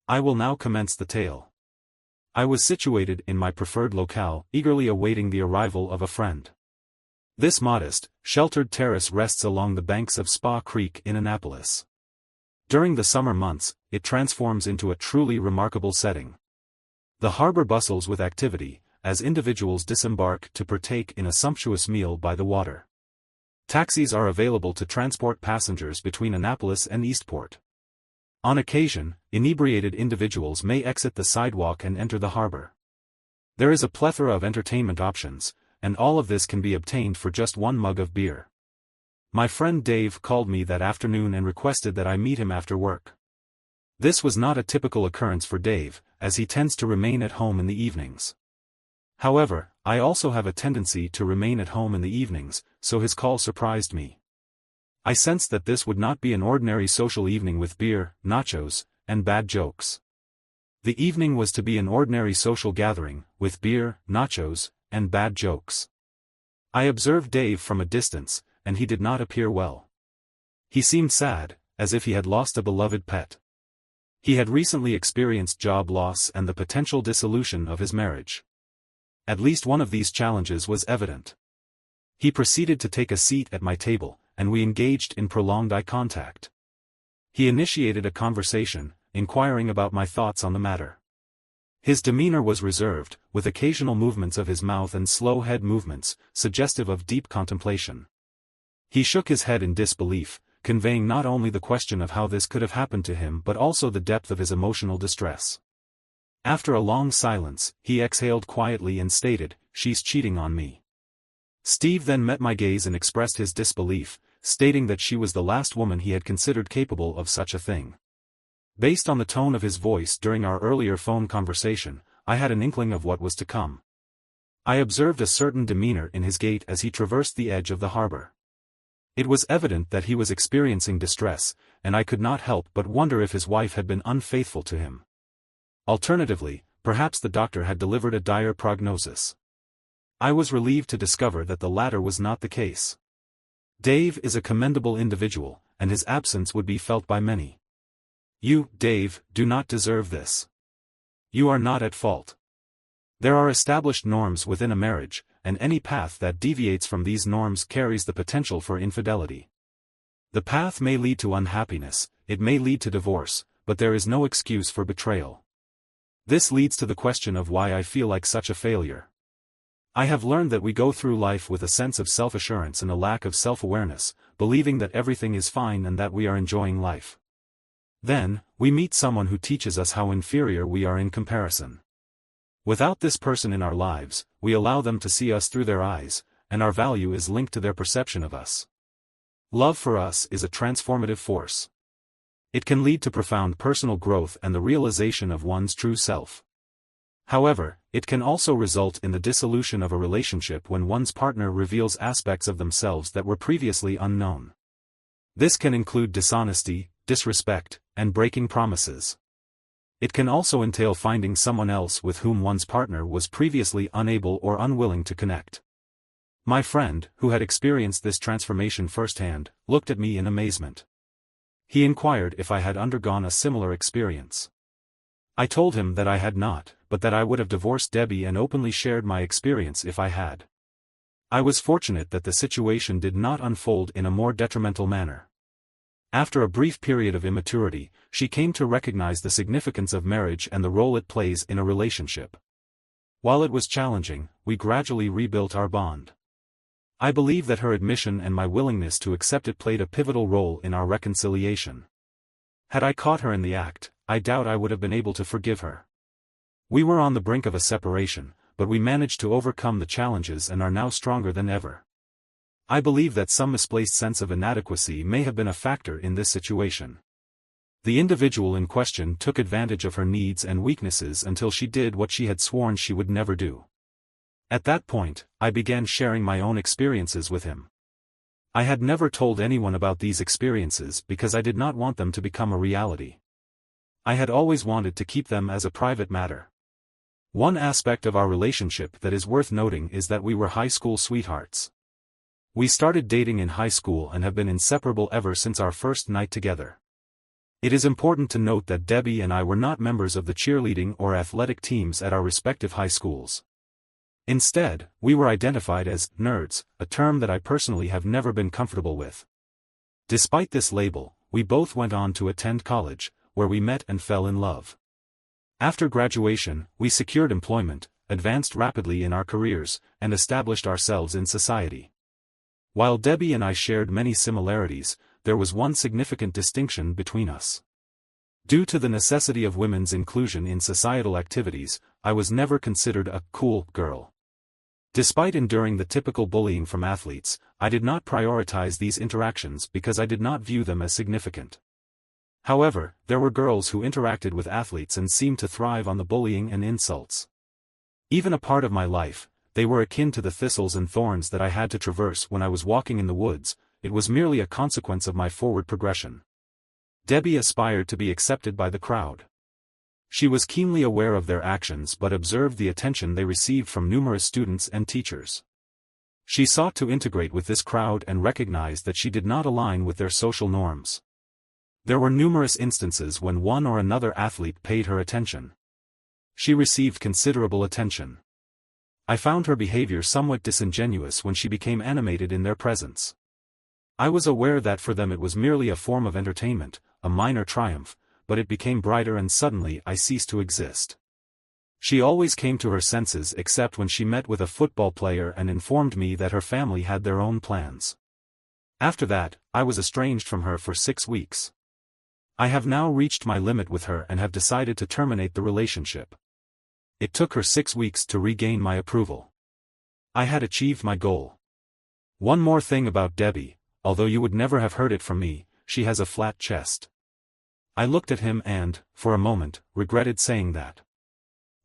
I will now commence the tale. I was situated in my preferred locale, eagerly awaiting the arrival of a friend. This modest, sheltered terrace rests along the banks of Spa Creek in Annapolis. During the summer months, it transforms into a truly remarkable setting. The harbor bustles with activity, as individuals disembark to partake in a sumptuous meal by the water. Taxis are available to transport passengers between Annapolis and Eastport. On occasion, inebriated individuals may exit the sidewalk and enter the harbor. There is a plethora of entertainment options, and all of this can be obtained for just one mug of beer. My friend Dave called me that afternoon and requested that I meet him after work. This was not a typical occurrence for Dave, as he tends to remain at home in the evenings. However, I also have a tendency to remain at home in the evenings, so his call surprised me. I sensed that this would not be an ordinary social evening with beer, nachos, and bad jokes. The evening was to be an ordinary social gathering, with beer, nachos, and bad jokes. I observed Dave from a distance, and he did not appear well. He seemed sad, as if he had lost a beloved pet. He had recently experienced job loss and the potential dissolution of his marriage. At least one of these challenges was evident. He proceeded to take a seat at my table, and we engaged in prolonged eye contact. He initiated a conversation, inquiring about my thoughts on the matter. His demeanor was reserved, with occasional movements of his mouth and slow head movements, suggestive of deep contemplation. He shook his head in disbelief, conveying not only the question of how this could have happened to him but also the depth of his emotional distress. After a long silence, he exhaled quietly and stated, "She's cheating on me." Steve then met my gaze and expressed his disbelief, stating that she was the last woman he had considered capable of such a thing. Based on the tone of his voice during our earlier phone conversation, I had an inkling of what was to come. I observed a certain demeanor in his gait as he traversed the edge of the harbor. It was evident that he was experiencing distress, and I could not help but wonder if his wife had been unfaithful to him. Alternatively, perhaps the doctor had delivered a dire prognosis. I was relieved to discover that the latter was not the case. Dave is a commendable individual, and his absence would be felt by many. You, Dave, do not deserve this. You are not at fault. There are established norms within a marriage, and any path that deviates from these norms carries the potential for infidelity. The path may lead to unhappiness, it may lead to divorce, but there is no excuse for betrayal. This leads to the question of why I feel like such a failure. I have learned that we go through life with a sense of self-assurance and a lack of self-awareness, believing that everything is fine and that we are enjoying life. Then, we meet someone who teaches us how inferior we are in comparison. Without this person in our lives, we allow them to see us through their eyes, and our value is linked to their perception of us. Love for us is a transformative force. It can lead to profound personal growth and the realization of one's true self. However, it can also result in the dissolution of a relationship when one's partner reveals aspects of themselves that were previously unknown. This can include dishonesty, disrespect, and breaking promises. It can also entail finding someone else with whom one's partner was previously unable or unwilling to connect. My friend, who had experienced this transformation firsthand, looked at me in amazement. He inquired if I had undergone a similar experience. I told him that I had not, but that I would have divorced Debbie and openly shared my experience if I had. I was fortunate that the situation did not unfold in a more detrimental manner. After a brief period of immaturity, she came to recognize the significance of marriage and the role it plays in a relationship. While it was challenging, we gradually rebuilt our bond. I believe that her admission and my willingness to accept it played a pivotal role in our reconciliation. Had I caught her in the act, I doubt I would have been able to forgive her. We were on the brink of a separation, but we managed to overcome the challenges and are now stronger than ever. I believe that some misplaced sense of inadequacy may have been a factor in this situation. The individual in question took advantage of her needs and weaknesses until she did what she had sworn she would never do. At that point, I began sharing my own experiences with him. I had never told anyone about these experiences because I did not want them to become a reality. I had always wanted to keep them as a private matter. One aspect of our relationship that is worth noting is that we were high school sweethearts. We started dating in high school and have been inseparable ever since our first night together. It is important to note that Debbie and I were not members of the cheerleading or athletic teams at our respective high schools. Instead, we were identified as nerds, a term that I personally have never been comfortable with. Despite this label, we both went on to attend college, where we met and fell in love. After graduation, we secured employment, advanced rapidly in our careers, and established ourselves in society. While Debbie and I shared many similarities, there was one significant distinction between us. Due to the necessity of women's inclusion in societal activities, I was never considered a cool girl. Despite enduring the typical bullying from athletes, I did not prioritize these interactions because I did not view them as significant. However, there were girls who interacted with athletes and seemed to thrive on the bullying and insults. Even a part of my life, they were akin to the thistles and thorns that I had to traverse when I was walking in the woods. It was merely a consequence of my forward progression. Debbie aspired to be accepted by the crowd. She was keenly aware of their actions but observed the attention they received from numerous students and teachers. She sought to integrate with this crowd and recognized that she did not align with their social norms. There were numerous instances when one or another athlete paid her attention. She received considerable attention. I found her behavior somewhat disingenuous when she became animated in their presence. I was aware that for them it was merely a form of entertainment, a minor triumph, but it became brighter and suddenly I ceased to exist. She always came to her senses except when she met with a football player and informed me that her family had their own plans. After that, I was estranged from her for 6 weeks. I have now reached my limit with her and have decided to terminate the relationship. It took her 6 weeks to regain my approval. I had achieved my goal. One more thing about Debbie. Although you would never have heard it from me, she has a flat chest. I looked at him and, for a moment, regretted saying that.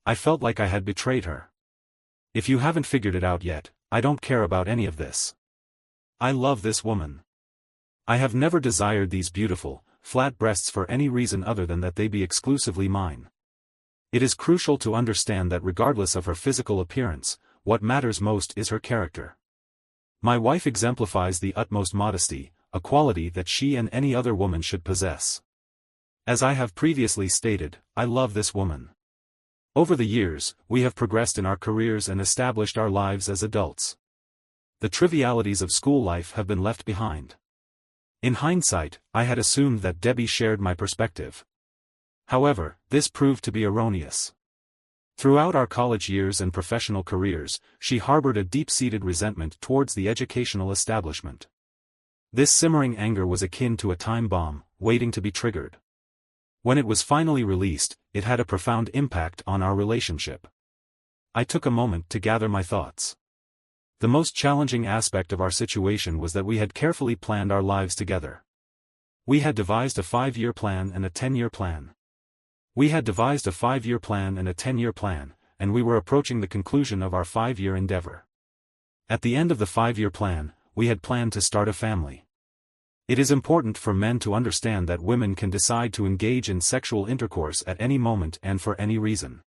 I felt like I had betrayed her. If you haven't figured it out yet, I don't care about any of this. I love this woman. I have never desired these beautiful, flat breasts for any reason other than that they be exclusively mine. It is crucial to understand that regardless of her physical appearance, what matters most is her character. My wife exemplifies the utmost modesty, a quality that she and any other woman should possess. As I have previously stated, I love this woman. Over the years, we have progressed in our careers and established our lives as adults. The trivialities of school life have been left behind. In hindsight, I had assumed that Debbie shared my perspective. However, this proved to be erroneous. Throughout our college years and professional careers, she harbored a deep-seated resentment towards the educational establishment. This simmering anger was akin to a time bomb, waiting to be triggered. When it was finally released, it had a profound impact on our relationship. I took a moment to gather my thoughts. The most challenging aspect of our situation was that we had carefully planned our lives together. We had devised a 5-year plan and a 10-year plan. We had devised a 5-year plan and a 10-year plan, and we were approaching the conclusion of our 5-year endeavor. At the end of the 5-year plan, we had planned to start a family. It is important for men to understand that women can decide to engage in sexual intercourse at any moment and for any reason.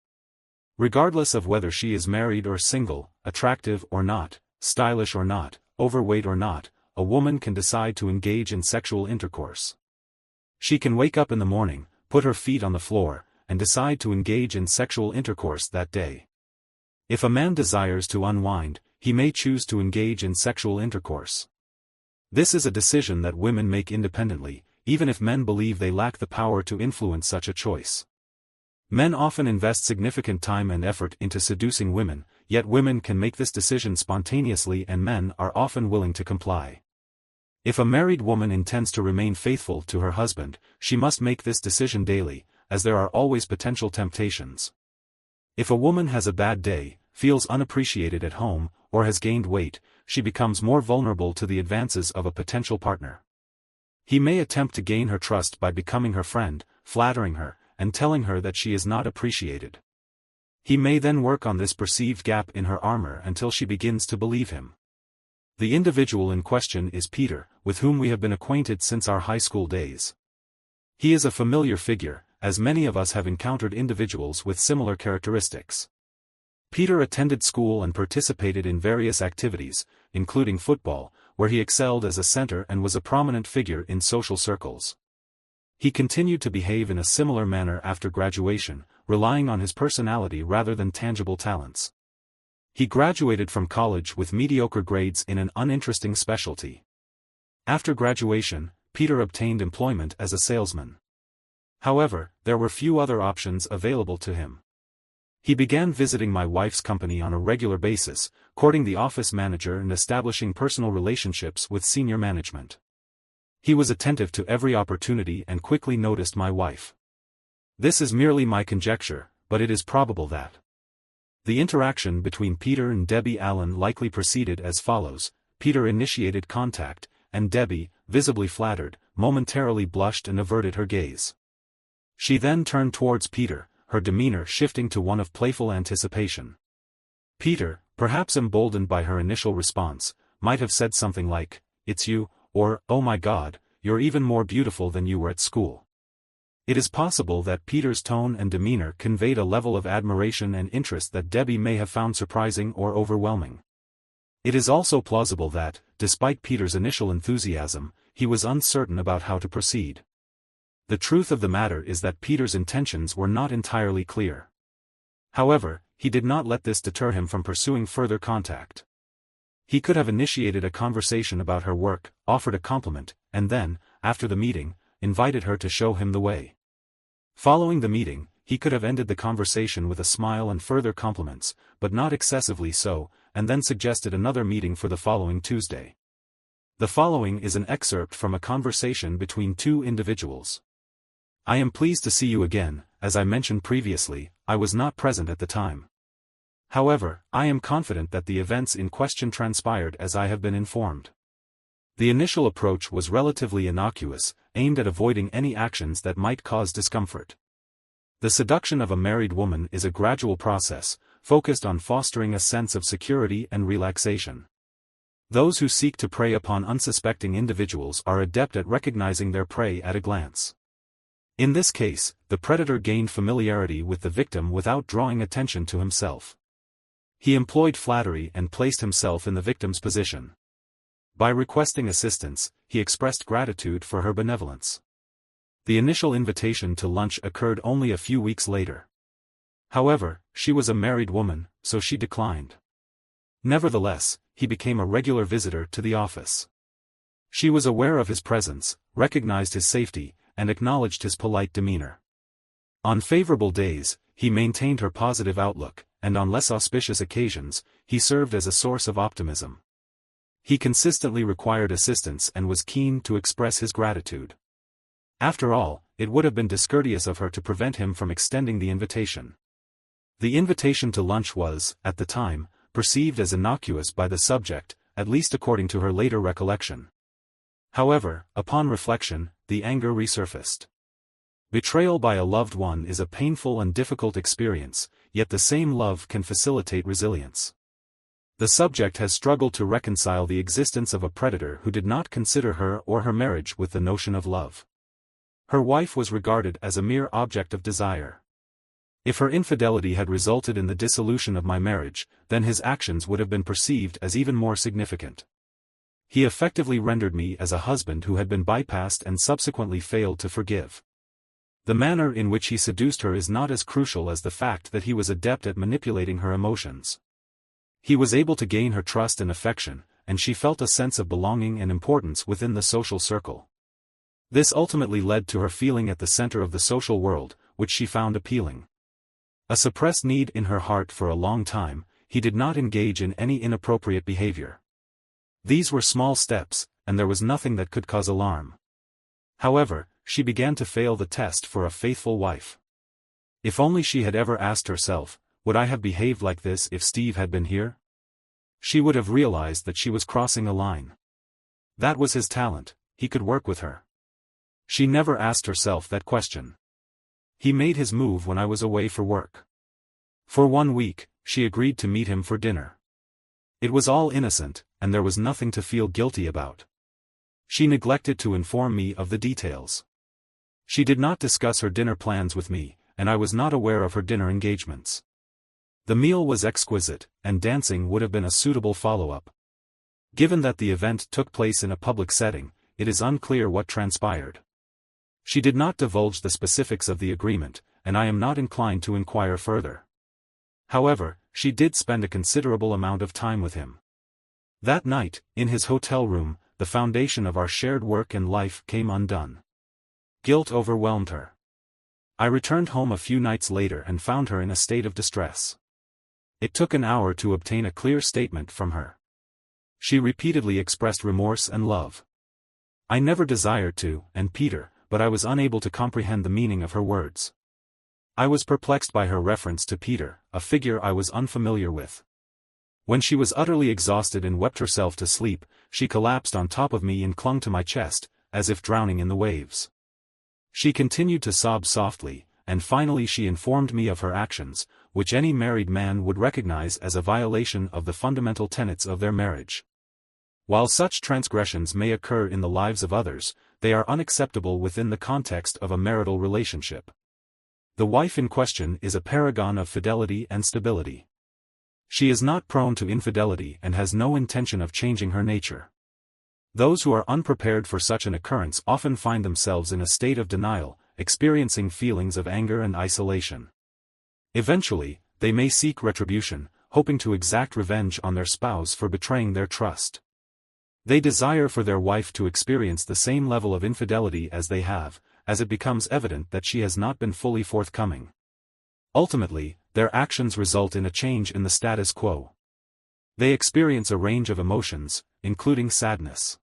Regardless of whether she is married or single, attractive or not, stylish or not, overweight or not, a woman can decide to engage in sexual intercourse. She can wake up in the morning, put her feet on the floor, and decide to engage in sexual intercourse that day. If a man desires to unwind, he may choose to engage in sexual intercourse. This is a decision that women make independently, even if men believe they lack the power to influence such a choice. Men often invest significant time and effort into seducing women, yet women can make this decision spontaneously and men are often willing to comply. If a married woman intends to remain faithful to her husband, she must make this decision daily, as there are always potential temptations. If a woman has a bad day, feels unappreciated at home, or has gained weight, she becomes more vulnerable to the advances of a potential partner. He may attempt to gain her trust by becoming her friend, flattering her, and telling her that she is not appreciated. He may then work on this perceived gap in her armor until she begins to believe him. The individual in question is Peter, with whom we have been acquainted since our high school days. He is a familiar figure, as many of us have encountered individuals with similar characteristics. Peter attended school and participated in various activities, including football, where he excelled as a center and was a prominent figure in social circles. He continued to behave in a similar manner after graduation, relying on his personality rather than tangible talents. He graduated from college with mediocre grades in an uninteresting specialty. After graduation, Peter obtained employment as a salesman. However, there were few other options available to him. He began visiting my wife's company on a regular basis, courting the office manager and establishing personal relationships with senior management. He was attentive to every opportunity and quickly noticed my wife. This is merely my conjecture, but it is probable that the interaction between Peter and Debbie Allen likely proceeded as follows. Peter initiated contact, and Debbie, visibly flattered, momentarily blushed and averted her gaze. She then turned towards Peter, her demeanor shifting to one of playful anticipation. Peter, perhaps emboldened by her initial response, might have said something like, "It's you," or, "Oh my God, you're even more beautiful than you were at school." It is possible that Peter's tone and demeanor conveyed a level of admiration and interest that Debbie may have found surprising or overwhelming. It is also plausible that, despite Peter's initial enthusiasm, he was uncertain about how to proceed. The truth of the matter is that Peter's intentions were not entirely clear. However, he did not let this deter him from pursuing further contact. He could have initiated a conversation about her work, offered a compliment, and then, after the meeting, invited her to show him the way. Following the meeting, he could have ended the conversation with a smile and further compliments, but not excessively so, and then suggested another meeting for the following Tuesday. The following is an excerpt from a conversation between two individuals. "I am pleased to see you again. As I mentioned previously, I was not present at the time. However, I am confident that the events in question transpired as I have been informed. The initial approach was relatively innocuous, aimed at avoiding any actions that might cause discomfort. The seduction of a married woman is a gradual process, focused on fostering a sense of security and relaxation. Those who seek to prey upon unsuspecting individuals are adept at recognizing their prey at a glance. In this case, the predator gained familiarity with the victim without drawing attention to himself. He employed flattery and placed himself in the victim's position. By requesting assistance, he expressed gratitude for her benevolence. The initial invitation to lunch occurred only a few weeks later. However, she was a married woman, so she declined. Nevertheless, he became a regular visitor to the office. She was aware of his presence, recognized his safety, and acknowledged his polite demeanor. On favorable days, he maintained her positive outlook, and on less auspicious occasions, he served as a source of optimism. He consistently required assistance and was keen to express his gratitude. After all, it would have been discourteous of her to prevent him from extending the invitation. The invitation to lunch was, at the time, perceived as innocuous by the subject, at least according to her later recollection. However, upon reflection, the anger resurfaced. Betrayal by a loved one is a painful and difficult experience, yet the same love can facilitate resilience. The subject has struggled to reconcile the existence of a predator who did not consider her or her marriage with the notion of love. Her wife was regarded as a mere object of desire. If her infidelity had resulted in the dissolution of my marriage, then his actions would have been perceived as even more significant. He effectively rendered me as a husband who had been bypassed and subsequently failed to forgive. The manner in which he seduced her is not as crucial as the fact that he was adept at manipulating her emotions. He was able to gain her trust and affection, and she felt a sense of belonging and importance within the social circle. This ultimately led to her feeling at the center of the social world, which she found appealing. A suppressed need in her heart for a long time, he did not engage in any inappropriate behavior. These were small steps, and there was nothing that could cause alarm. However, she began to fail the test for a faithful wife. If only she had ever asked herself, would I have behaved like this if Steve had been here? She would have realized that she was crossing a line. That was his talent, he could work with her. She never asked herself that question. He made his move when I was away for work. For 1 week, she agreed to meet him for dinner. It was all innocent, and there was nothing to feel guilty about. She neglected to inform me of the details. She did not discuss her dinner plans with me, and I was not aware of her dinner engagements. The meal was exquisite, and dancing would have been a suitable follow-up. Given that the event took place in a public setting, it is unclear what transpired. She did not divulge the specifics of the agreement, and I am not inclined to inquire further. However, she did spend a considerable amount of time with him. That night, in his hotel room, the foundation of our shared work and life came undone. Guilt overwhelmed her. I returned home a few nights later and found her in a state of distress. It took an hour to obtain a clear statement from her. She repeatedly expressed remorse and love. I never desired to, and Peter, but I was unable to comprehend the meaning of her words. I was perplexed by her reference to Peter, a figure I was unfamiliar with. When she was utterly exhausted and wept herself to sleep, she collapsed on top of me and clung to my chest, as if drowning in the waves. She continued to sob softly, and finally she informed me of her actions, which any married man would recognize as a violation of the fundamental tenets of their marriage. While such transgressions may occur in the lives of others, they are unacceptable within the context of a marital relationship. The wife in question is a paragon of fidelity and stability. She is not prone to infidelity and has no intention of changing her nature. Those who are unprepared for such an occurrence often find themselves in a state of denial, experiencing feelings of anger and isolation. Eventually, they may seek retribution, hoping to exact revenge on their spouse for betraying their trust. They desire for their wife to experience the same level of infidelity as they have, as it becomes evident that she has not been fully forthcoming. Ultimately, their actions result in a change in the status quo. They experience a range of emotions, including sadness.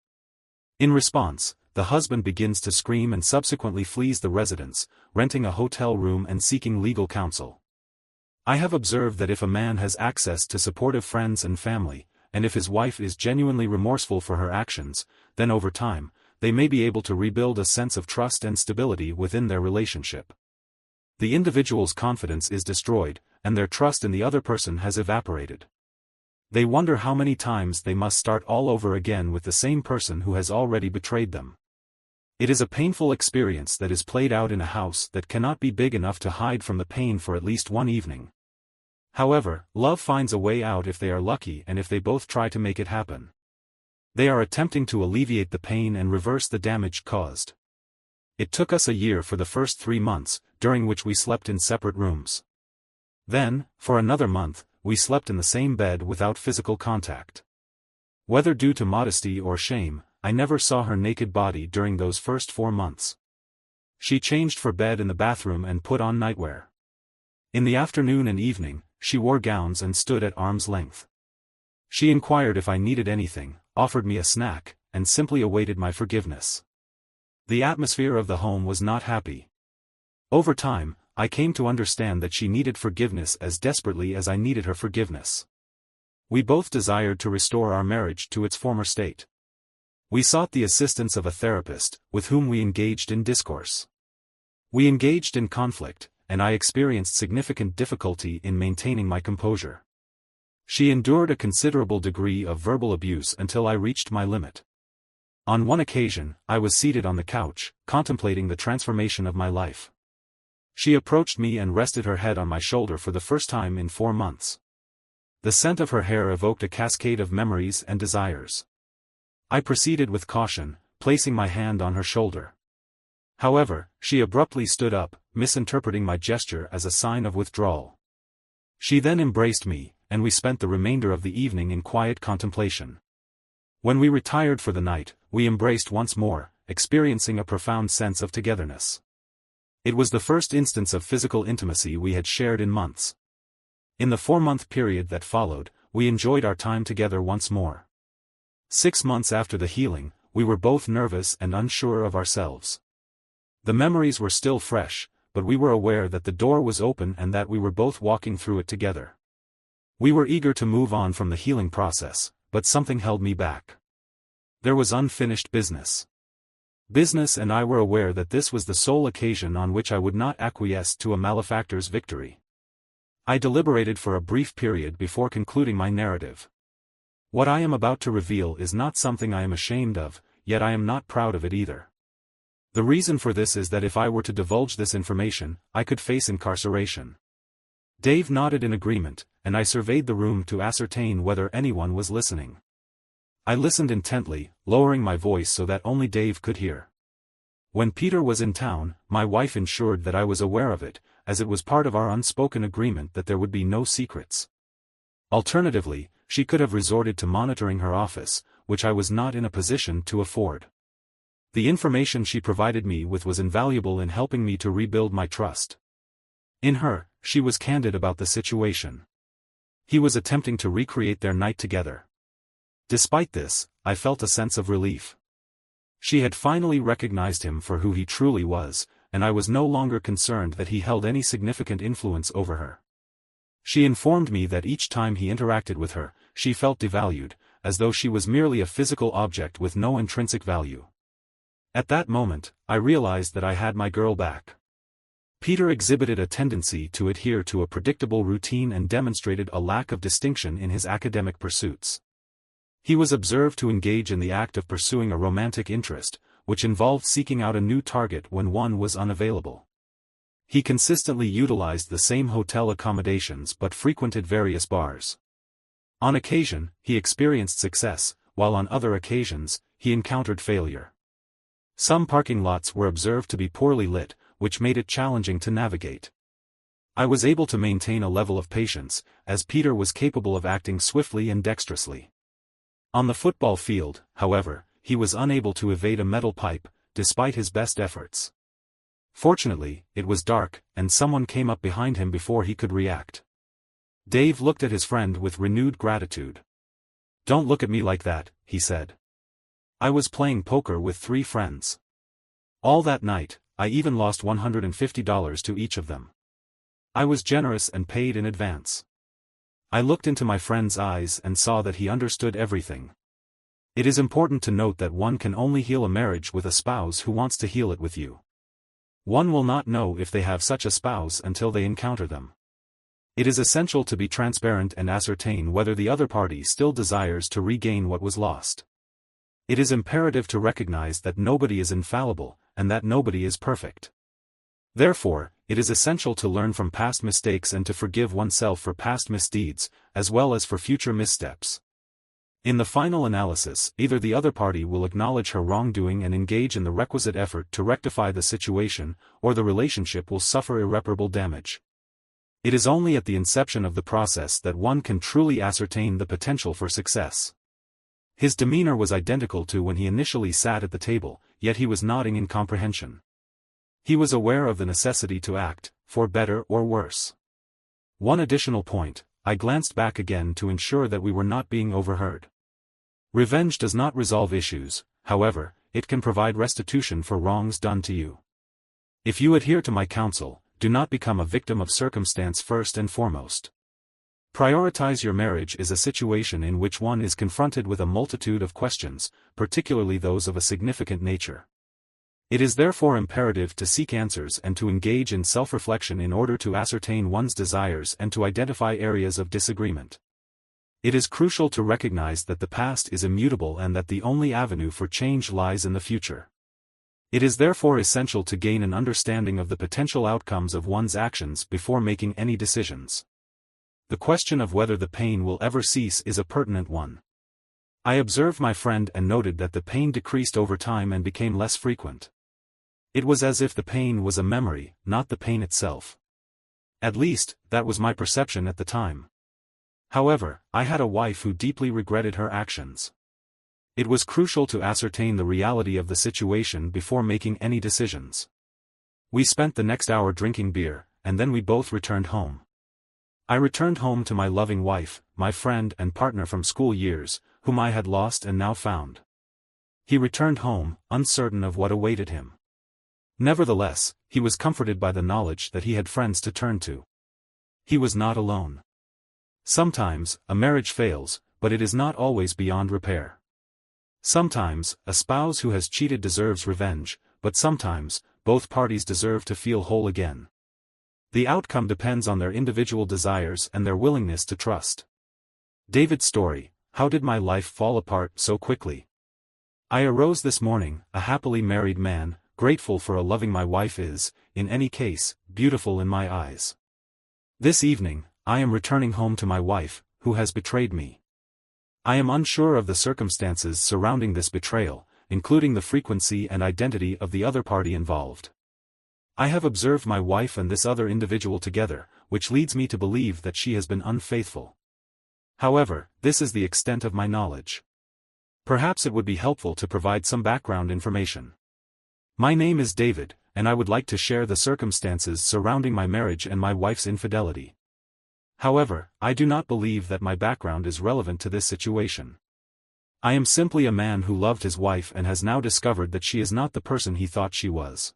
In response, the husband begins to scream and subsequently flees the residence, renting a hotel room and seeking legal counsel. I have observed that if a man has access to supportive friends and family, and if his wife is genuinely remorseful for her actions, then over time, they may be able to rebuild a sense of trust and stability within their relationship. The individual's confidence is destroyed, and their trust in the other person has evaporated. They wonder how many times they must start all over again with the same person who has already betrayed them. It is a painful experience that is played out in a house that cannot be big enough to hide from the pain for at least one evening. However, love finds a way out if they are lucky and if they both try to make it happen. They are attempting to alleviate the pain and reverse the damage caused. It took us a year for the first 3 months, during which we slept in separate rooms. Then, for another month, we slept in the same bed without physical contact. Whether due to modesty or shame, I never saw her naked body during those first 4 months. She changed for bed in the bathroom and put on nightwear. In the afternoon and evening, she wore gowns and stood at arm's length. She inquired if I needed anything, offered me a snack, and simply awaited my forgiveness. The atmosphere of the home was not happy. Over time, I came to understand that she needed forgiveness as desperately as I needed her forgiveness. We both desired to restore our marriage to its former state. We sought the assistance of a therapist, with whom we engaged in discourse. We engaged in conflict, and I experienced significant difficulty in maintaining my composure. She endured a considerable degree of verbal abuse until I reached my limit. On one occasion, I was seated on the couch, contemplating the transformation of my life. She approached me and rested her head on my shoulder for the first time in 4 months. The scent of her hair evoked a cascade of memories and desires. I proceeded with caution, placing my hand on her shoulder. However, she abruptly stood up, misinterpreting my gesture as a sign of withdrawal. She then embraced me, and we spent the remainder of the evening in quiet contemplation. When we retired for the night, we embraced once more, experiencing a profound sense of togetherness. It was the first instance of physical intimacy we had shared in months. In the 4-month period that followed, we enjoyed our time together once more. 6 months after the healing, we were both nervous and unsure of ourselves. The memories were still fresh, but we were aware that the door was open and that we were both walking through it together. We were eager to move on from the healing process, but something held me back. There was unfinished business. Business, and I were aware that this was the sole occasion on which I would not acquiesce to a malefactor's victory. I deliberated for a brief period before concluding my narrative. What I am about to reveal is not something I am ashamed of, yet I am not proud of it either. The reason for this is that if I were to divulge this information, I could face incarceration. Dave nodded in agreement, and I surveyed the room to ascertain whether anyone was listening. I listened intently, lowering my voice so that only Dave could hear. When Peter was in town, my wife ensured that I was aware of it, as it was part of our unspoken agreement that there would be no secrets. Alternatively, she could have resorted to monitoring her office, which I was not in a position to afford. The information she provided me with was invaluable in helping me to rebuild my trust. In her, she was candid about the situation. He was attempting to recreate their night together. Despite this, I felt a sense of relief. She had finally recognized him for who he truly was, and I was no longer concerned that he held any significant influence over her. She informed me that each time he interacted with her, she felt devalued, as though she was merely a physical object with no intrinsic value. At that moment, I realized that I had my girl back. Peter exhibited a tendency to adhere to a predictable routine and demonstrated a lack of distinction in his academic pursuits. He was observed to engage in the act of pursuing a romantic interest, which involved seeking out a new target when one was unavailable. He consistently utilized the same hotel accommodations but frequented various bars. On occasion, he experienced success, while on other occasions, he encountered failure. Some parking lots were observed to be poorly lit, which made it challenging to navigate. I was able to maintain a level of patience, as Peter was capable of acting swiftly and dexterously. On the football field, however, he was unable to evade a metal pipe, despite his best efforts. Fortunately, it was dark, and someone came up behind him before he could react. Dave looked at his friend with renewed gratitude. "Don't look at me like that," he said. "I was playing poker with 3 friends. All that night, I even lost $150 to each of them. I was generous and paid in advance." I looked into my friend's eyes and saw that he understood everything. It is important to note that one can only heal a marriage with a spouse who wants to heal it with you. One will not know if they have such a spouse until they encounter them. It is essential to be transparent and ascertain whether the other party still desires to regain what was lost. It is imperative to recognize that nobody is infallible, and that nobody is perfect. Therefore, it is essential to learn from past mistakes and to forgive oneself for past misdeeds, as well as for future missteps. In the final analysis, either the other party will acknowledge her wrongdoing and engage in the requisite effort to rectify the situation, or the relationship will suffer irreparable damage. It is only at the inception of the process that one can truly ascertain the potential for success. His demeanor was identical to when he initially sat at the table, yet he was nodding in comprehension. He was aware of the necessity to act, for better or worse. One additional point, I glanced back again to ensure that we were not being overheard. Revenge does not resolve issues, however, it can provide restitution for wrongs done to you. If you adhere to my counsel, do not become a victim of circumstance first and foremost. Prioritize your marriage is a situation in which one is confronted with a multitude of questions, particularly those of a significant nature. It is therefore imperative to seek answers and to engage in self-reflection in order to ascertain one's desires and to identify areas of disagreement. It is crucial to recognize that the past is immutable and that the only avenue for change lies in the future. It is therefore essential to gain an understanding of the potential outcomes of one's actions before making any decisions. The question of whether the pain will ever cease is a pertinent one. I observed my friend and noted that the pain decreased over time and became less frequent. It was as if the pain was a memory, not the pain itself. At least, that was my perception at the time. However, I had a wife who deeply regretted her actions. It was crucial to ascertain the reality of the situation before making any decisions. We spent the next hour drinking beer, and then we both returned home. I returned home to my loving wife, my friend and partner from school years, whom I had lost and now found. He returned home, uncertain of what awaited him. Nevertheless, he was comforted by the knowledge that he had friends to turn to. He was not alone. Sometimes, a marriage fails, but it is not always beyond repair. Sometimes, a spouse who has cheated deserves revenge, but sometimes, both parties deserve to feel whole again. The outcome depends on their individual desires and their willingness to trust. David's story: how did my life fall apart so quickly? I arose this morning, a happily married man, grateful for a loving my wife is, in any case, beautiful in my eyes. This evening, I am returning home to my wife, who has betrayed me. I am unsure of the circumstances surrounding this betrayal, including the frequency and identity of the other party involved. I have observed my wife and this other individual together, which leads me to believe that she has been unfaithful. However, this is the extent of my knowledge. Perhaps it would be helpful to provide some background information. My name is David, and I would like to share the circumstances surrounding my marriage and my wife's infidelity. However, I do not believe that my background is relevant to this situation. I am simply a man who loved his wife and has now discovered that she is not the person he thought she was.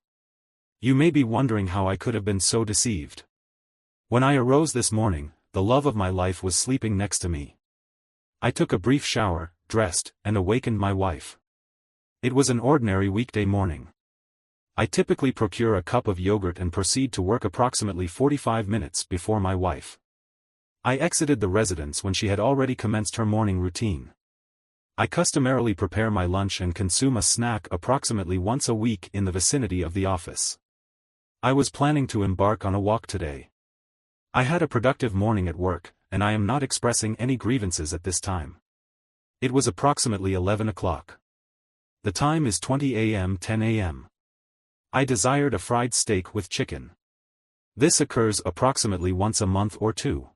You may be wondering how I could have been so deceived. When I arose this morning, the love of my life was sleeping next to me. I took a brief shower, dressed, and awakened my wife. It was an ordinary weekday morning. I typically procure a cup of yogurt and proceed to work approximately 45 minutes before my wife. I exited the residence when she had already commenced her morning routine. I customarily prepare my lunch and consume a snack approximately once a week in the vicinity of the office. I was planning to embark on a walk today. I had a productive morning at work, and I am not expressing any grievances at this time. It was approximately 11 o'clock. The time is 20 a.m. 10 a.m. I desired a fried steak with chicken. This occurs approximately once a month or two.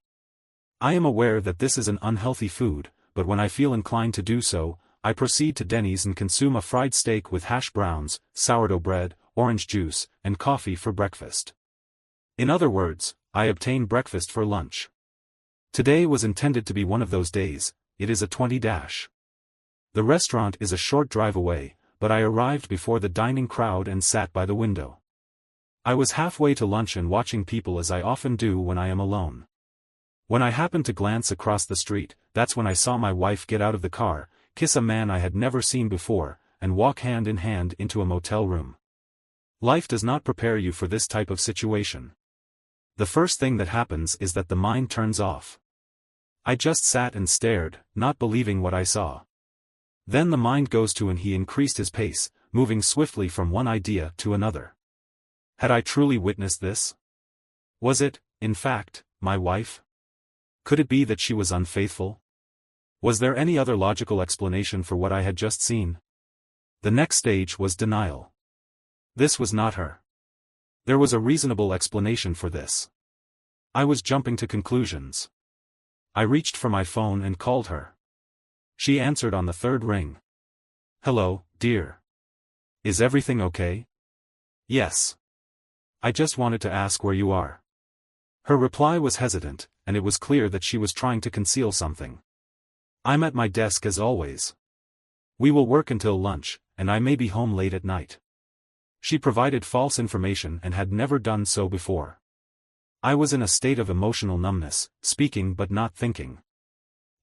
I am aware that this is an unhealthy food, but when I feel inclined to do so, I proceed to Denny's and consume a fried steak with hash browns, sourdough bread, orange juice, and coffee for breakfast. In other words, I obtain breakfast for lunch. Today was intended to be one of those days. It is a 20-. The restaurant is a short drive away, but I arrived before the dining crowd and sat by the window. I was halfway to lunch and watching people as I often do when I am alone. When I happened to glance across the street, that's when I saw my wife get out of the car, kiss a man I had never seen before, and walk hand in hand into a motel room. Life does not prepare you for this type of situation. The first thing that happens is that the mind turns off. I just sat and stared, not believing what I saw. Then the mind goes to and he increased his pace, moving swiftly from one idea to another. Had I truly witnessed this? Was it, in fact, my wife? Could it be that she was unfaithful? Was there any other logical explanation for what I had just seen? The next stage was denial. This was not her. There was a reasonable explanation for this. I was jumping to conclusions. I reached for my phone and called her. She answered on the third ring. Hello, dear. Is everything okay? Yes. I just wanted to ask where you are. Her reply was hesitant, and it was clear that she was trying to conceal something. I'm at my desk as always. We will work until lunch, and I may be home late at night. She provided false information and had never done so before. I was in a state of emotional numbness, speaking but not thinking.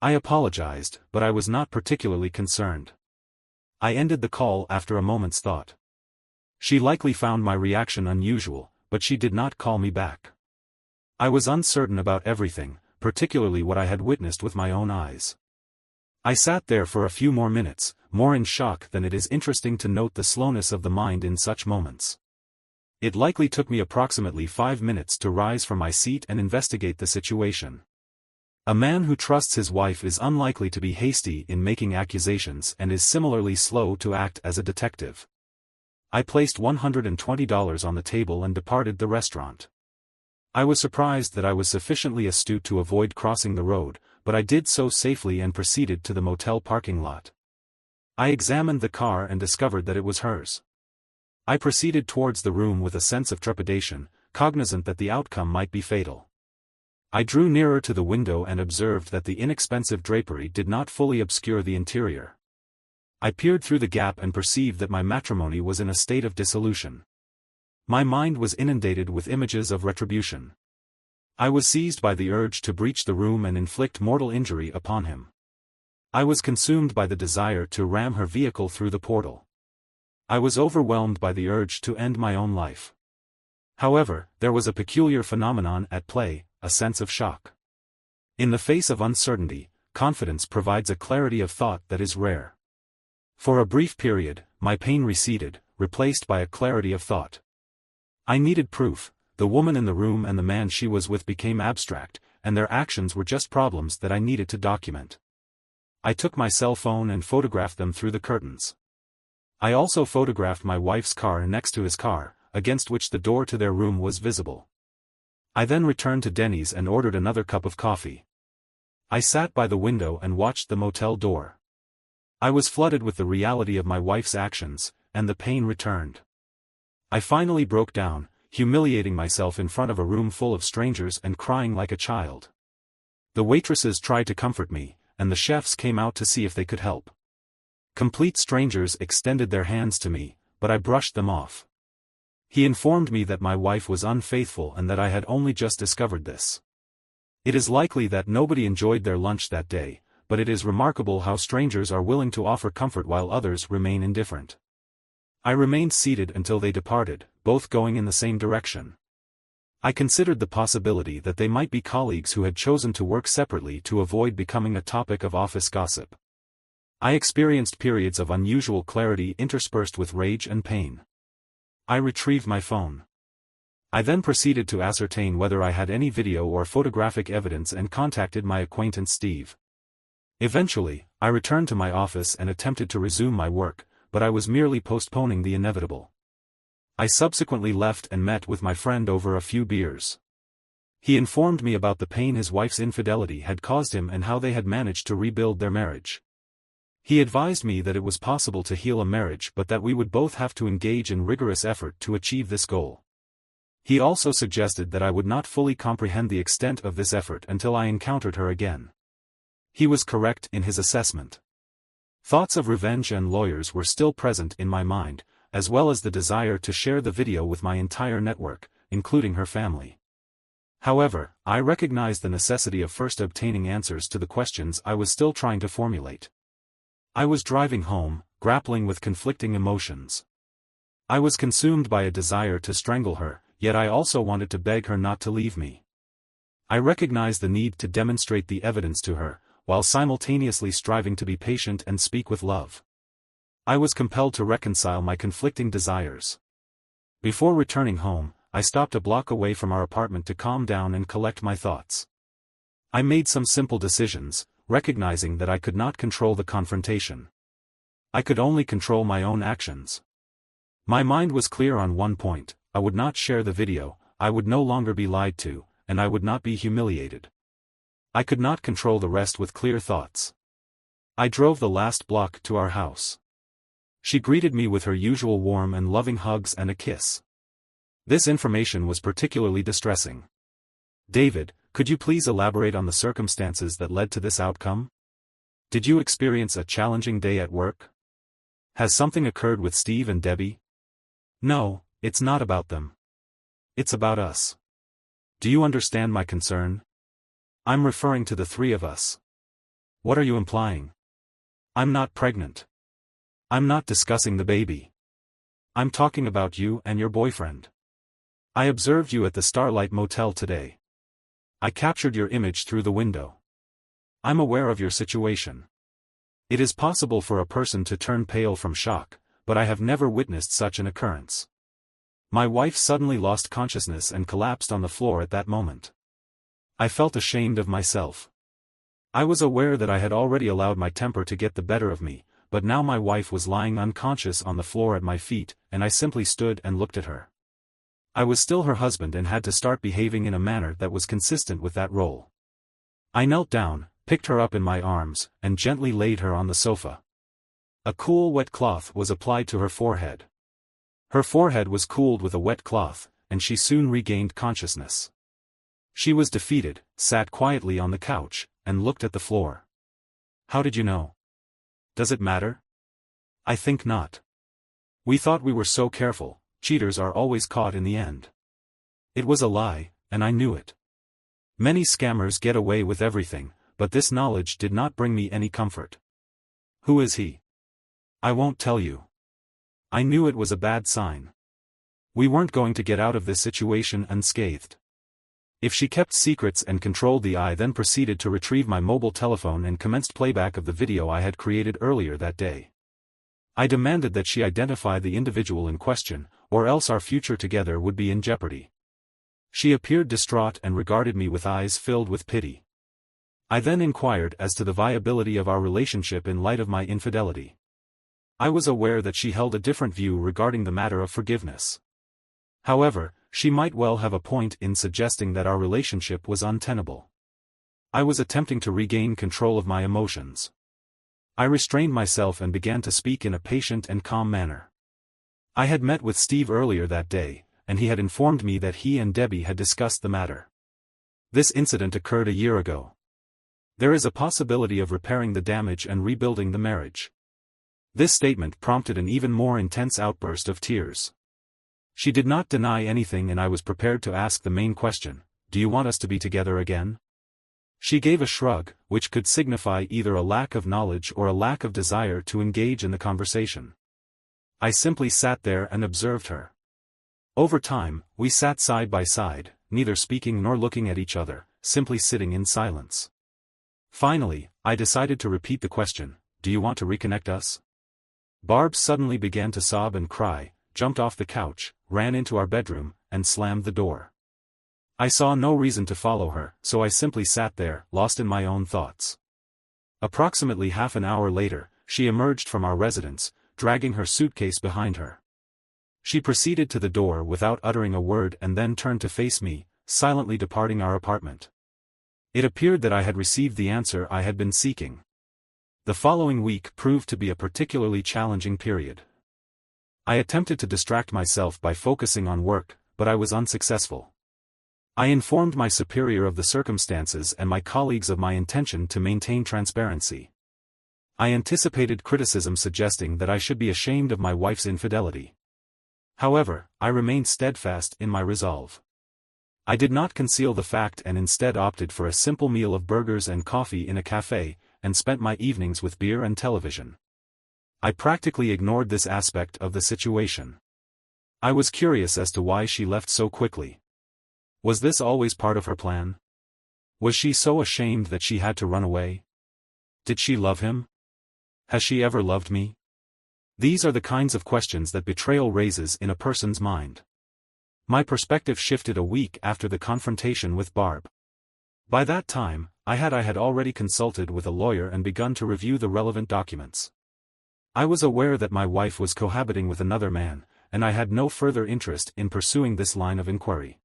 I apologized, but I was not particularly concerned. I ended the call after a moment's thought. She likely found my reaction unusual, but she did not call me back. I was uncertain about everything, particularly what I had witnessed with my own eyes. I sat there for a few more minutes, more in shock than it is interesting to note the slowness of the mind in such moments. It likely took me approximately 5 minutes to rise from my seat and investigate the situation. A man who trusts his wife is unlikely to be hasty in making accusations and is similarly slow to act as a detective. I placed $120 on the table and departed the restaurant. I was surprised that I was sufficiently astute to avoid crossing the road, but I did so safely and proceeded to the motel parking lot. I examined the car and discovered that it was hers. I proceeded towards the room with a sense of trepidation, cognizant that the outcome might be fatal. I drew nearer to the window and observed that the inexpensive drapery did not fully obscure the interior. I peered through the gap and perceived that my matrimony was in a state of dissolution. My mind was inundated with images of retribution. I was seized by the urge to breach the room and inflict mortal injury upon him. I was consumed by the desire to ram her vehicle through the portal. I was overwhelmed by the urge to end my own life. However, there was a peculiar phenomenon at play, a sense of shock. In the face of uncertainty, confidence provides a clarity of thought that is rare. For a brief period, my pain receded, replaced by a clarity of thought. I needed proof. The woman in the room and the man she was with became abstract, and their actions were just problems that I needed to document. I took my cell phone and photographed them through the curtains. I also photographed my wife's car next to his car, against which the door to their room was visible. I then returned to Denny's and ordered another cup of coffee. I sat by the window and watched the motel door. I was flooded with the reality of my wife's actions, and the pain returned. I finally broke down, humiliating myself in front of a room full of strangers and crying like a child. The waitresses tried to comfort me, and the chefs came out to see if they could help. Complete strangers extended their hands to me, but I brushed them off. He informed me that my wife was unfaithful and that I had only just discovered this. It is likely that nobody enjoyed their lunch that day, but it is remarkable how strangers are willing to offer comfort while others remain indifferent. I remained seated until they departed, both going in the same direction. I considered the possibility that they might be colleagues who had chosen to work separately to avoid becoming a topic of office gossip. I experienced periods of unusual clarity interspersed with rage and pain. I retrieved my phone. I then proceeded to ascertain whether I had any video or photographic evidence and contacted my acquaintance Steve. Eventually, I returned to my office and attempted to resume my work, but I was merely postponing the inevitable. I subsequently left and met with my friend over a few beers. He informed me about the pain his wife's infidelity had caused him and how they had managed to rebuild their marriage. He advised me that it was possible to heal a marriage but that we would both have to engage in rigorous effort to achieve this goal. He also suggested that I would not fully comprehend the extent of this effort until I encountered her again. He was correct in his assessment. Thoughts of revenge and lawyers were still present in my mind, as well as the desire to share the video with my entire network, including her family. However, I recognized the necessity of first obtaining answers to the questions I was still trying to formulate. I was driving home, grappling with conflicting emotions. I was consumed by a desire to strangle her, yet I also wanted to beg her not to leave me. I recognized the need to demonstrate the evidence to her, while simultaneously striving to be patient and speak with love. I was compelled to reconcile my conflicting desires. Before returning home, I stopped a block away from our apartment to calm down and collect my thoughts. I made some simple decisions, recognizing that I could not control the confrontation. I could only control my own actions. My mind was clear on one point: I would not share the video, I would no longer be lied to, and I would not be humiliated. I could not control the rest with clear thoughts. I drove the last block to our house. She greeted me with her usual warm and loving hugs and a kiss. This information was particularly distressing. "David, could you please elaborate on the circumstances that led to this outcome? Did you experience a challenging day at work? Has something occurred with Steve and Debbie?" "No, it's not about them. It's about us. Do you understand my concern? I'm referring to the three of us." "What are you implying?" "I'm not pregnant. I'm not discussing the baby. I'm talking about you and your boyfriend. I observed you at the Starlight Motel today. I captured your image through the window. I'm aware of your situation. It is possible for a person to turn pale from shock, but I have never witnessed such an occurrence." My wife suddenly lost consciousness and collapsed on the floor at that moment. I felt ashamed of myself. I was aware that I had already allowed my temper to get the better of me, but now my wife was lying unconscious on the floor at my feet, and I simply stood and looked at her. I was still her husband and had to start behaving in a manner that was consistent with that role. I knelt down, picked her up in my arms, and gently laid her on the sofa. A cool wet cloth was applied to her forehead. Her forehead was cooled with a wet cloth, and she soon regained consciousness. She was defeated, sat quietly on the couch, and looked at the floor. "How did you know? Does it matter?" "I think not. We thought we were so careful. Cheaters are always caught in the end." It was a lie, and I knew it. Many scammers get away with everything, but this knowledge did not bring me any comfort. "Who is he?" "I won't tell you." I knew it was a bad sign. We weren't going to get out of this situation unscathed. If she kept secrets and controlled I then proceeded to retrieve my mobile telephone and commenced playback of the video I had created earlier that day. I demanded that she identify the individual in question, or else our future together would be in jeopardy. She appeared distraught and regarded me with eyes filled with pity. I then inquired as to the viability of our relationship in light of my infidelity. I was aware that she held a different view regarding the matter of forgiveness. However, she might well have a point in suggesting that our relationship was untenable. I was attempting to regain control of my emotions. I restrained myself and began to speak in a patient and calm manner. I had met with Steve earlier that day, and he had informed me that he and Debbie had discussed the matter. This incident occurred a year ago. There is a possibility of repairing the damage and rebuilding the marriage. This statement prompted an even more intense outburst of tears. She did not deny anything, and I was prepared to ask the main question: do you want us to be together again? She gave a shrug, which could signify either a lack of knowledge or a lack of desire to engage in the conversation. I simply sat there and observed her. Over time, we sat side by side, neither speaking nor looking at each other, simply sitting in silence. Finally, I decided to repeat the question: do you want to reconnect us? Barb suddenly began to sob and cry, jumped off the couch, ran into our bedroom, and slammed the door. I saw no reason to follow her, so I simply sat there, lost in my own thoughts. Approximately half an hour later, she emerged from our residence, dragging her suitcase behind her. She proceeded to the door without uttering a word and then turned to face me, silently departing our apartment. It appeared that I had received the answer I had been seeking. The following week proved to be a particularly challenging period. I attempted to distract myself by focusing on work, but I was unsuccessful. I informed my superior of the circumstances and my colleagues of my intention to maintain transparency. I anticipated criticism suggesting that I should be ashamed of my wife's infidelity. However, I remained steadfast in my resolve. I did not conceal the fact and instead opted for a simple meal of burgers and coffee in a cafe, and spent my evenings with beer and television. I practically ignored this aspect of the situation. I was curious as to why she left so quickly. Was this always part of her plan? Was she so ashamed that she had to run away? Did she love him? Has she ever loved me? These are the kinds of questions that betrayal raises in a person's mind. My perspective shifted a week after the confrontation with Barb. By that time, I had already consulted with a lawyer and begun to review the relevant documents. I was aware that my wife was cohabiting with another man, and I had no further interest in pursuing this line of inquiry.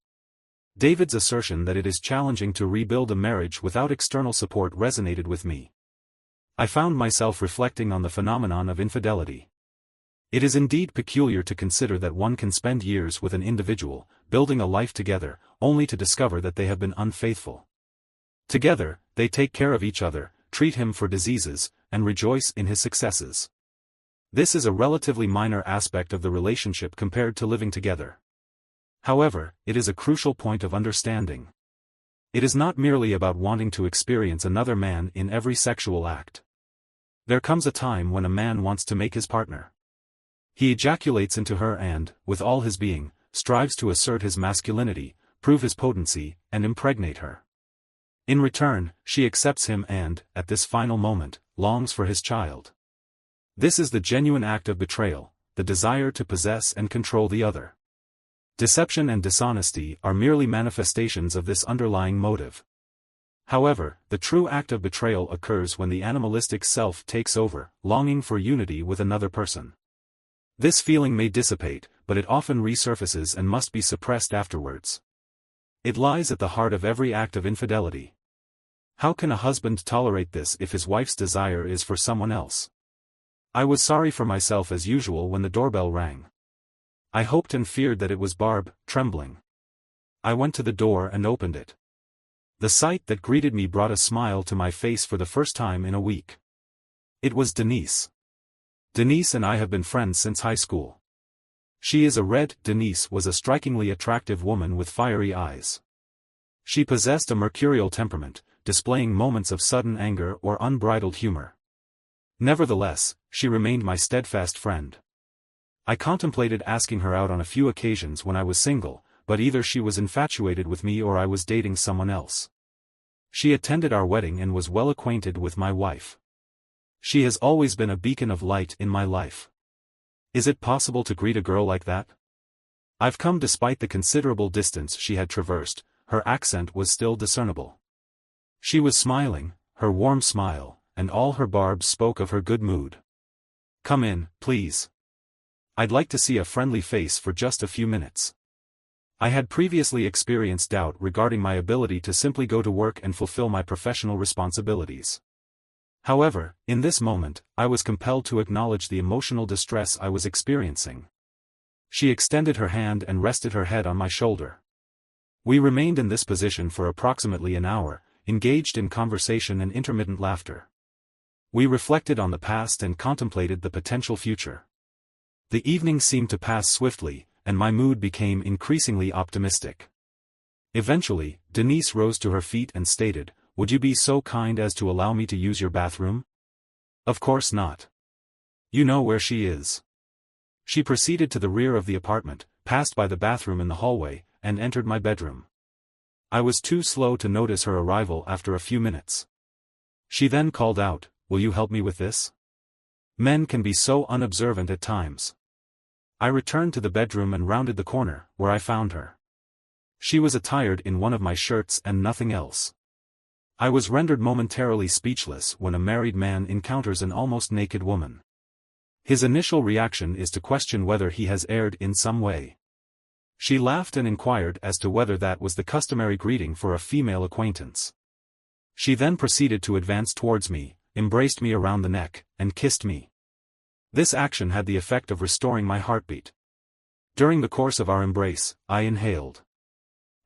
David's assertion that it is challenging to rebuild a marriage without external support resonated with me. I found myself reflecting on the phenomenon of infidelity. It is indeed peculiar to consider that one can spend years with an individual, building a life together, only to discover that they have been unfaithful. Together, they take care of each other, treat him for diseases, and rejoice in his successes. This is a relatively minor aspect of the relationship compared to living together. However, it is a crucial point of understanding. It is not merely about wanting to experience another man in every sexual act. There comes a time when a man wants to make his partner. He ejaculates into her and, with all his being, strives to assert his masculinity, prove his potency, and impregnate her. In return, she accepts him and, at this final moment, longs for his child. This is the genuine act of betrayal, the desire to possess and control the other. Deception and dishonesty are merely manifestations of this underlying motive. However, the true act of betrayal occurs when the animalistic self takes over, longing for unity with another person. This feeling may dissipate, but it often resurfaces and must be suppressed afterwards. It lies at the heart of every act of infidelity. How can a husband tolerate this if his wife's desire is for someone else? I was sorry for myself as usual when the doorbell rang. I hoped and feared that it was Barb, trembling. I went to the door and opened it. The sight that greeted me brought a smile to my face for the first time in a week. It was Denise. Denise and I have been friends since high school. She is a red. Denise was a strikingly attractive woman with fiery eyes. She possessed a mercurial temperament, displaying moments of sudden anger or unbridled humor. Nevertheless, she remained my steadfast friend. I contemplated asking her out on a few occasions when I was single, but either she was infatuated with me or I was dating someone else. She attended our wedding and was well acquainted with my wife. She has always been a beacon of light in my life. Is it possible to greet a girl like that? I've come despite the considerable distance she had traversed. Her accent was still discernible. She was smiling, her warm smile, and all her barbs spoke of her good mood. Come in, please. I'd like to see a friendly face for just a few minutes. I had previously experienced doubt regarding my ability to simply go to work and fulfill my professional responsibilities. However, in this moment, I was compelled to acknowledge the emotional distress I was experiencing. She extended her hand and rested her head on my shoulder. We remained in this position for approximately an hour, engaged in conversation and intermittent laughter. We reflected on the past and contemplated the potential future. The evening seemed to pass swiftly, and my mood became increasingly optimistic. Eventually, Denise rose to her feet and stated, "Would you be so kind as to allow me to use your bathroom?" "Of course not. You know where she is." She proceeded to the rear of the apartment, passed by the bathroom in the hallway, and entered my bedroom. I was too slow to notice her arrival after a few minutes. She then called out, "Will you help me with this?" Men can be so unobservant at times. I returned to the bedroom and rounded the corner, where I found her. She was attired in one of my shirts and nothing else. I was rendered momentarily speechless when a married man encounters an almost naked woman. His initial reaction is to question whether he has erred in some way. She laughed and inquired as to whether that was the customary greeting for a female acquaintance. She then proceeded to advance towards me, embraced me around the neck, and kissed me. This action had the effect of restoring my heartbeat. During the course of our embrace, I inhaled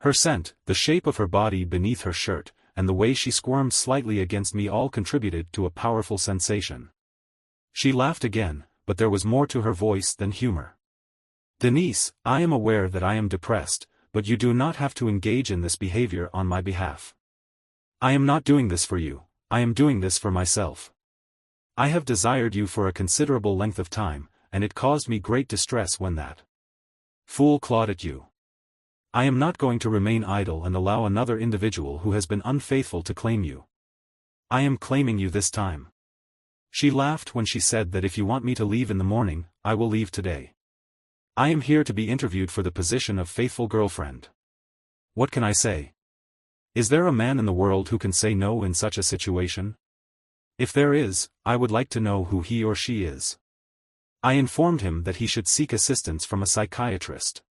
her scent, the shape of her body beneath her shirt, and the way she squirmed slightly against me all contributed to a powerful sensation. She laughed again, but there was more to her voice than humor. "Denise, I am aware that I am depressed, but you do not have to engage in this behavior on my behalf. I am not doing this for you, I am doing this for myself. I have desired you for a considerable length of time, and it caused me great distress when that fool clawed at you. I am not going to remain idle and allow another individual who has been unfaithful to claim you. I am claiming you this time." She laughed when she said that if you want me to leave in the morning, I will leave today. I am here to be interviewed for the position of faithful girlfriend. What can I say? Is there a man in the world who can say no in such a situation? If there is, I would like to know who he or she is. I informed him that he should seek assistance from a psychiatrist.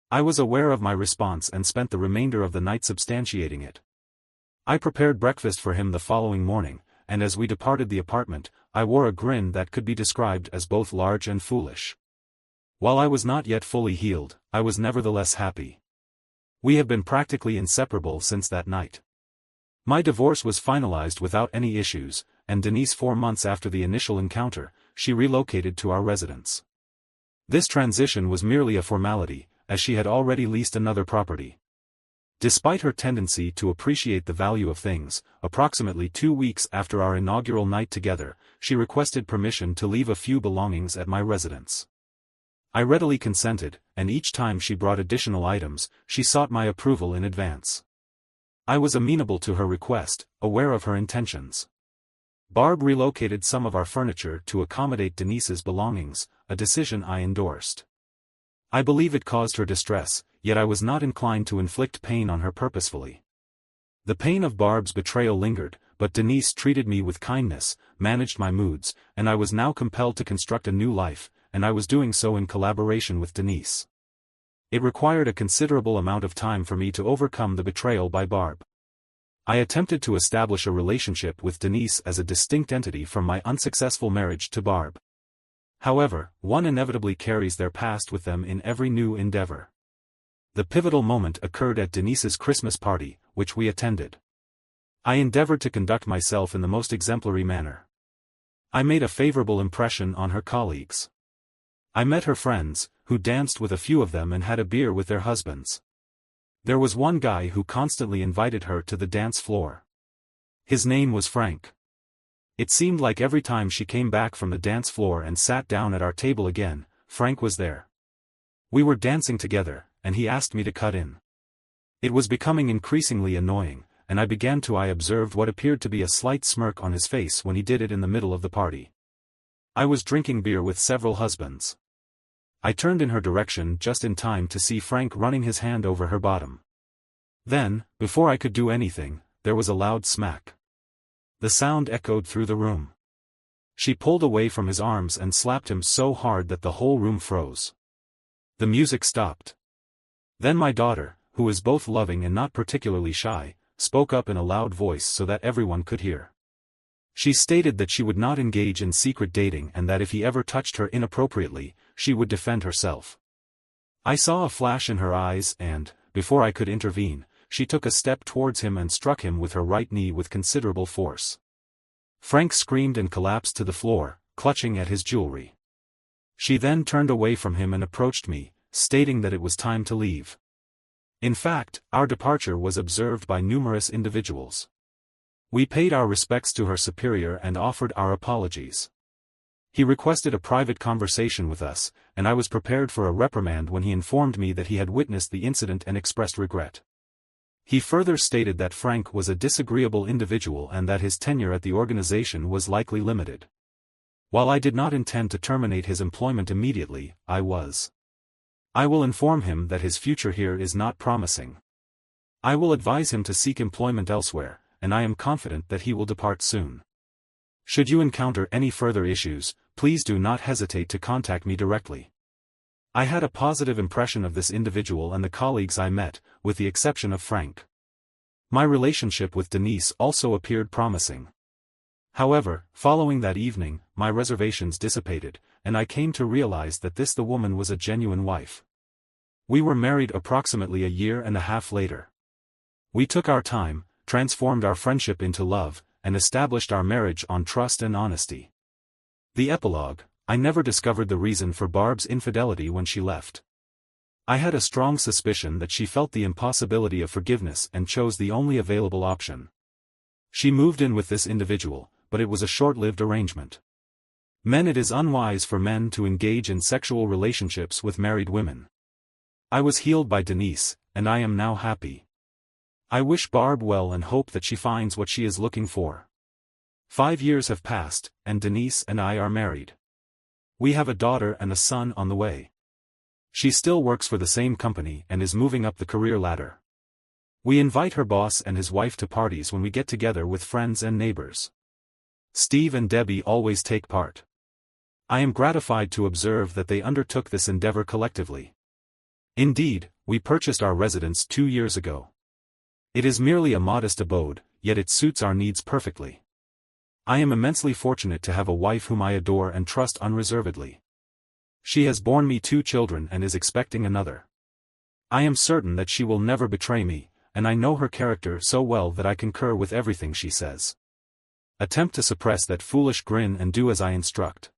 I was aware of my response and spent the remainder of the night substantiating it. I prepared breakfast for him the following morning, and as we departed the apartment, I wore a grin that could be described as both large and foolish. While I was not yet fully healed, I was nevertheless happy. We have been practically inseparable since that night. My divorce was finalized without any issues, and Denise 4 months after the initial encounter, she relocated to our residence. This transition was merely a formality, as she had already leased another property. Despite her tendency to appreciate the value of things, approximately 2 weeks after our inaugural night together, she requested permission to leave a few belongings at my residence. I readily consented, and each time she brought additional items, she sought my approval in advance. I was amenable to her request, aware of her intentions. Barb relocated some of our furniture to accommodate Denise's belongings, a decision I endorsed. I believe it caused her distress, yet I was not inclined to inflict pain on her purposefully. The pain of Barb's betrayal lingered, but Denise treated me with kindness, managed my moods, and I was now compelled to construct a new life, and I was doing so in collaboration with Denise. It required a considerable amount of time for me to overcome the betrayal by Barb. I attempted to establish a relationship with Denise as a distinct entity from my unsuccessful marriage to Barb. However, one inevitably carries their past with them in every new endeavor. The pivotal moment occurred at Denise's Christmas party, which we attended. I endeavored to conduct myself in the most exemplary manner. I made a favorable impression on her colleagues. I met her friends, who danced with a few of them and had a beer with their husbands. There was one guy who constantly invited her to the dance floor. His name was Frank. It seemed like every time she came back from the dance floor and sat down at our table again, Frank was there. We were dancing together, and he asked me to cut in. It was becoming increasingly annoying, and I observed what appeared to be a slight smirk on his face when he did it in the middle of the party. I was drinking beer with several husbands. I turned in her direction just in time to see Frank running his hand over her bottom. Then, before I could do anything, there was a loud smack. The sound echoed through the room. She pulled away from his arms and slapped him so hard that the whole room froze. The music stopped. Then my daughter, who is both loving and not particularly shy, spoke up in a loud voice so that everyone could hear. She stated that she would not engage in secret dating and that if he ever touched her inappropriately, she would defend herself. I saw a flash in her eyes and, before I could intervene, she took a step towards him and struck him with her right knee with considerable force. Frank screamed and collapsed to the floor, clutching at his jewelry. She then turned away from him and approached me, stating that it was time to leave. In fact, our departure was observed by numerous individuals. We paid our respects to her superior and offered our apologies. He requested a private conversation with us, and I was prepared for a reprimand when he informed me that he had witnessed the incident and expressed regret. He further stated that Frank was a disagreeable individual and that his tenure at the organization was likely limited. While I did not intend to terminate his employment immediately, I will inform him that his future here is not promising. I will advise him to seek employment elsewhere, and I am confident that he will depart soon. Should you encounter any further issues, please do not hesitate to contact me directly. I had a positive impression of this individual and the colleagues I met, with the exception of Frank. My relationship with Denise also appeared promising. However, following that evening, my reservations dissipated, and I came to realize that the woman was a genuine wife. We were married approximately a year and a half later. We took our time, transformed our friendship into love, and established our marriage on trust and honesty. The epilogue: I never discovered the reason for Barb's infidelity when she left. I had a strong suspicion that she felt the impossibility of forgiveness and chose the only available option. She moved in with this individual, but it was a short-lived arrangement. Men, it is unwise for men to engage in sexual relationships with married women. I was healed by Denise, and I am now happy. I wish Barb well and hope that she finds what she is looking for. 5 years have passed, and Denise and I are married. We have a daughter and a son on the way. She still works for the same company and is moving up the career ladder. We invite her boss and his wife to parties when we get together with friends and neighbors. Steve and Debbie always take part. I am gratified to observe that they undertook this endeavor collectively. Indeed, we purchased our residence 2 years ago. It is merely a modest abode, yet it suits our needs perfectly. I am immensely fortunate to have a wife whom I adore and trust unreservedly. She has borne me 2 children and is expecting another. I am certain that she will never betray me, and I know her character so well that I concur with everything she says. Attempt to suppress that foolish grin and do as I instruct.